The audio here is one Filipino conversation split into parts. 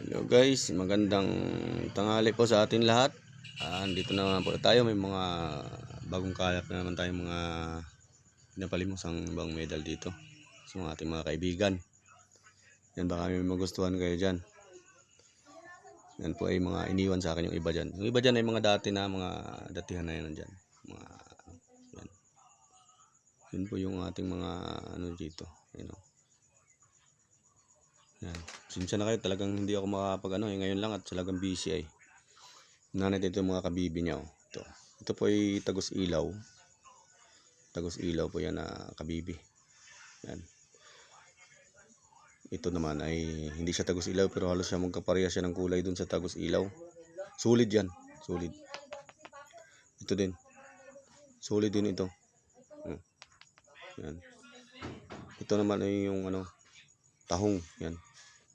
Hello guys, magandang tanghali po sa atin lahat. Dito na naman po tayo, may mga bagong kalap na naman tayong mga pinapalimusang ibang medal dito sa mga ating mga kaibigan. Yan, baka may magustuhan kayo dyan. Yan po ay mga iniwan sa akin yung iba dyan. Yung iba dyan ay mga dati na, mga datihan na yan dyan. Yan. Yun po yung ating mga ano dito. Yan o. Yan. Sinsya na kayo, talagang hindi ako makapag ngayon lang at talagang busy ay. Nanay dito yung mga kabibi niya. Oh. Ito po ay tagos ilaw. Tagos ilaw po yan na kabibi. Yan. Ito naman ay hindi siya tagos ilaw pero halos siya magkapareha siya ng kulay dun sa tagos ilaw. Sulit yan. Sulit. Ito din. Sulit din ito. Yan. Ito naman ay yung tahong. Yan.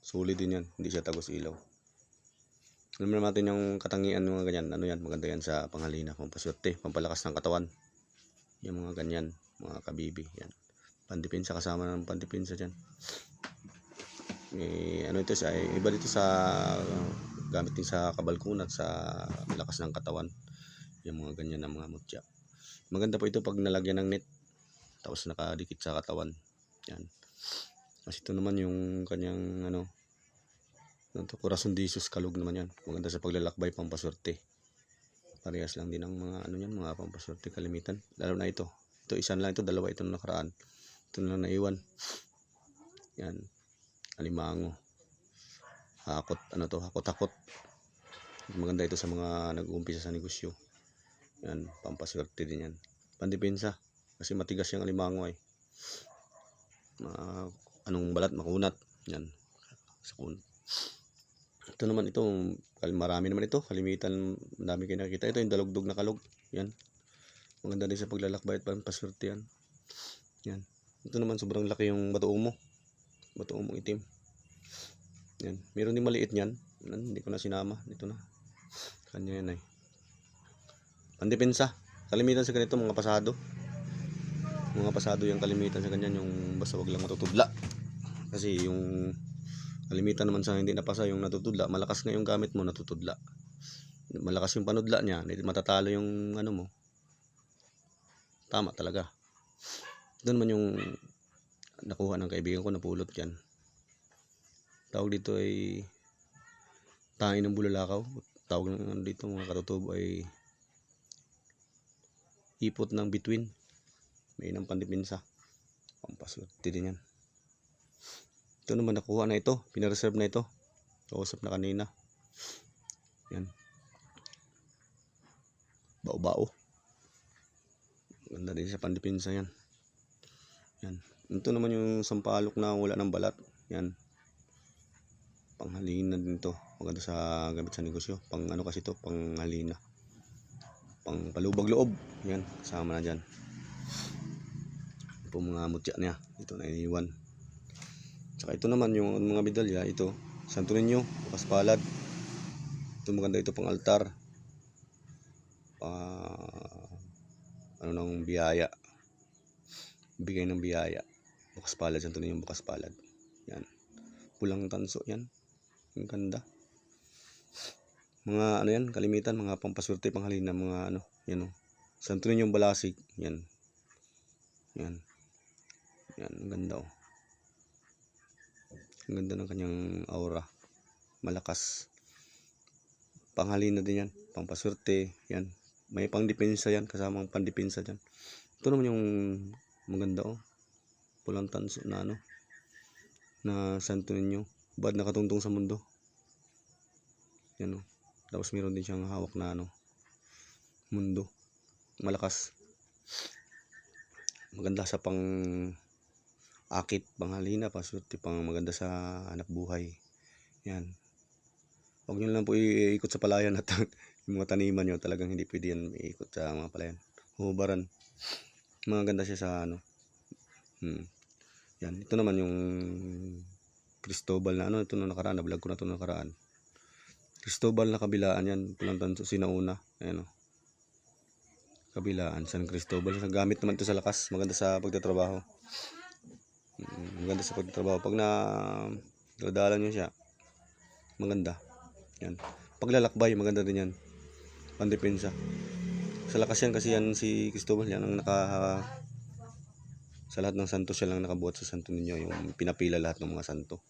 Sulit din yan. Hindi siya tagos ilaw. Alam natin yung katangian ng mga ganyan. Ano yan? Maganda yan sa panghalina. Pampaswerte. Pampalakas ng katawan. Yung mga ganyan. Mga kabibi. Yan. Pandipinsa. Kasama ng pandipinsa dyan. Ito sa iba dito sa gamit din sa kabalkun at sa lakas ng katawan. Yung mga ganyan na mga mutya. Maganda po ito pag nalagyan ng net. Tapos nakadikit sa katawan. Yan. Kasi ito naman yung kanyang Corazon de Jesus kalug naman yan. Maganda sa paglalakbay, pampaswerte. Parehas lang din ang mga mga pampaswerte kalimitan. Lalo na ito. Ito isa lang ito, dalawa ito na nakaraan. Ito na lang naiwan. Yan. Alimango. Hakot, hakot-hakot. Maganda ito sa mga nag-uumpisa sa negosyo. Yan, pampaswerte din yan. Pandipinsa. Kasi matigas yung alimango ay. Balat, makunat. Yan. Sa kunat. Ito naman marami naman ito, kalimitan, madami kayo nakikita. Ito yung dalugdog na kalog. Yan. Maganda din sa paglalakbay at pampaswerte yan. Yan. Ito naman sobrang laki yung bato umo. Bato umo itim. Yan. Meron din maliit niyan. Hindi ko na sinama. Dito na. Kanya yan ay. Pandipinsa. Kalimitan sa ganito mga pasado. Mga pasado yung kalimitan sa ganyan, yung basta wag lang matutudla. Kasi yung kalimitan naman sa hindi napasa yung natutudla, malakas nga yung gamit mo, natutudla. Malakas yung panudla niya, hindi matatalo yung mo. Tama talaga. Ito naman yung nakuha ng kaibigan ko, napulot yan. Tawag dito ay tahi ng bulalakaw. Tawag dito mga katutubo ay ipot ng bituin. May ng pandipinsa. Pampaswerte din yan. Ito naman nakuha na ito. Pinareserve na ito. Kausap na kanina. Yan. Bao-bao. Ganda din sa pandipinsa yan. Yan. Ito naman yung sampalok na wala ng balat. Yan. Panghalina din ito. Maganda sa gamit sa negosyo. Kasi ito, panghalina. Pang palubag loob. Yan. Kasama na dyan. Ito mga mutya niya. Ito na iniwan. Saka ito naman yung mga medalya, ito Santo Niño, bukas palad. Ito maganda ito pang altar. Ng biyaya. Bigay ng biyaya. Bukas palad, Santo Niño, bukas palad. Yan. Pulang tanso yan. Ang ganda. Mga yan, kalimitan, mga pampaswerte, panghalina, mga yan Santo Niño balasig, yan. Yan. Yan, ang ganda Ang ganda ng kanyang aura. Malakas. Panghalina din yan. Pampaswerte. Yan. May pangdepensa yan. Kasamang pandipinsa dyan. Ito naman yung maganda Pulang tanso na na Santo Niño. Bad nakatungtong sa mundo. Yan Tapos meron din siyang hawak na mundo. Malakas. Maganda sa akit, panghalina, paswerte, maganda sa hanap buhay. Yan. Huwag nyo lang po iikot sa palayan at yung mga taniman nyo, talagang hindi pwede yan iikot sa mga palayan. Hubaran. Maganda siya sa Yan. Ito naman yung Cristobal na ito na nakaraan, na-vlog ko na ito nakaraan. Cristobal na kabilaan yan, pulang tanso, sinauna. Ayan kabilaan, San Cristobal. Gamit naman ito sa lakas, maganda sa pagtatrabaho. Maganda sa pagtatrabaho. Pag dadalan nyo siya, maganda. Yan. Paglalakbay, maganda din yan. Pandepensa. Sa lakas yan kasi yan si Cristobal, yan ang sa lahat ng santo siya lang nakabuhat sa Santo Niño, yung pinapila lahat ng mga santo.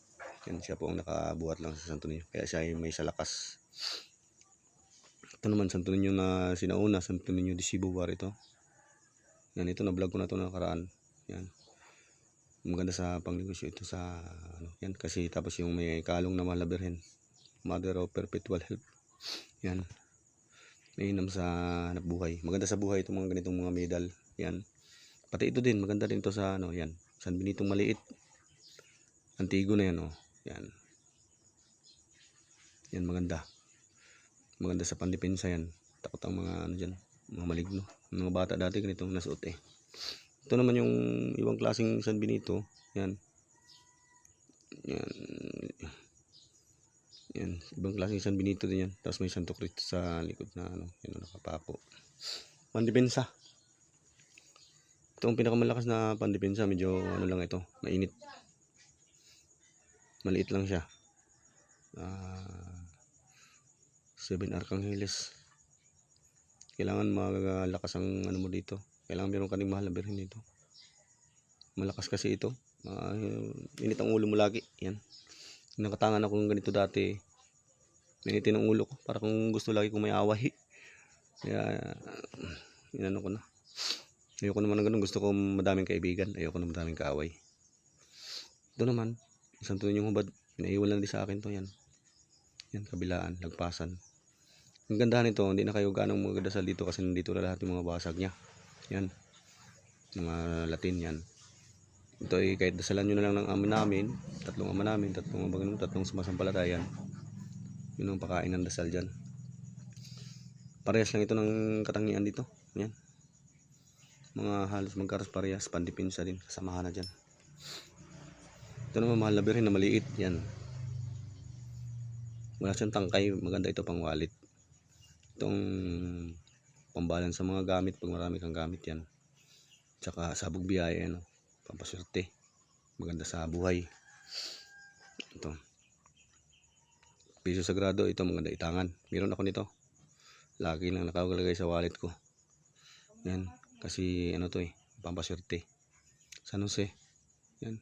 Yan, siya po ang nakabuhat lang sa Santo Niño. Kaya siya ay may sa lakas. Ito naman, Santo Niño na sinauna, Santo Niño de Cibobar ito. Yan, ito na vlog ko na ito nakaraan. Yan. Maganda sa pangnegosyo ito sa ano, yan kasi tapos yung may kalong na Mahal na Birhen, Mother of Perpetual Help. Yan. Mainam sa hanap buhay. Maganda sa buhay itong mga ganitong mga medal. Yan. Pati ito din, maganda din ito sa ano, yan. San Benitong maliit. Antigo na yan, oh. Yan. Yan, maganda. Maganda sa pandepensa yan. Takot ang mga ano dyan, mga maligno. Mga bata dati ganitong nasuot eh. Ito naman yung ibang klaseng San Benito. Yan. Yan. Yan. Ibang klaseng San Benito din yan. Tapos may Santo Cristo sa likod na ano. Yan, nakapako. Pandepensa. Ito ang pinakamalakas na pandepensa. Medyo ano lang ito. Mainit. Maliit lang siya. 7 Arcangheles. Kailangan malakas ang ano mo dito. Kailangan meron ka ding Mahal na Birhen dito. Malakas kasi ito. Init ang ulo mo lagi. Yan. Nakatangan ako ng ganito dati. Initin ang ulo ko. Para kung gusto lagi kong may away. Kaya, inano ko na. Ayoko naman ng ganun. Gusto ko madaming kaibigan. Ayoko na madaming kaaway. Ito naman. Isang Santo Niñong hubad. Pinaiwan lang din sa akin to. Yan. Yan. Kabilaan. Lagpasan. Ang gandahan nito. Hindi na kayo ganong magdasal dito. Kasi nandito na lahat yung mga basag niya. Yan. Mga Latin yan. Ito ay kahit dasalan nyo na lang ng ama namin. Tatlong ama namin. Tatlong sumasampalatayan. Yun ang pakain ng dasal dyan. Parehas lang ito ng katangian dito. Yan. Mga halos magkaros parehas. Pandepensa din. Kasamahan na dyan. Ito naman Mahal na Birhen na maliit. Yan. Wala siyang tangkay. Maganda ito pang wallet. Itong pambalan sa mga gamit. Pag marami kang gamit yan. Tsaka sabog biyaya. Ano. Pampaswerte. Maganda sa buhay. Ito. Piso Sagrado. Ito maganda itangan. Meron ako nito. Lagi lang nakalagay sa wallet ko. Yan. Kasi ano to eh. Pampaswerte. San Jose. Yan.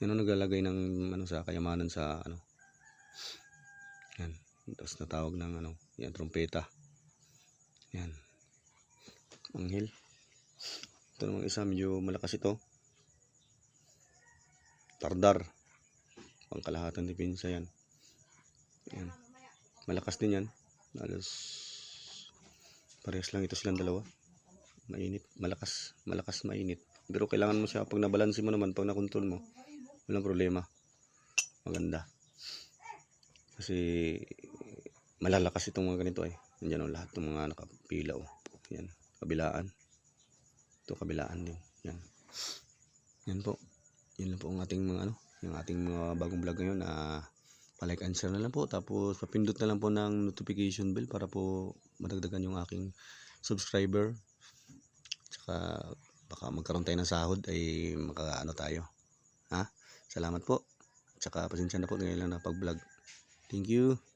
Yan ang naglalagay ng ano sa kayamanan sa ano. Yan. Tapos natawag ng ano. Yan. Trompeta. Yan. Anghel. Ito namang isa. Medyo malakas ito. Tardar. Pangkalahatan depensa yan. Yan. Malakas din yan. Halos parehas lang ito silang dalawa. Mainit. Malakas. Malakas mainit. Pero kailangan mo siya. Pag nabalansin mo naman. Pag nakontrol mo. Walang problema. Maganda. Kasi malalakas itong mga ganito eh. Nandiyan o lahat ng mga nakapila o. Yan. Kabilaan. Ito kabilaan din. Yan. Yan po. Yan lang po ang ating mga ano. Yung ating mga bagong vlog ngayon na palike and share na lang po. Tapos papindot na lang po ng notification bell para po madagdagan yung aking subscriber. Tsaka baka magkaroon tayo ng sahod ay makaano tayo. Ha? Salamat po. Tsaka pasensya na po ngayon lang na pag vlog. Thank you.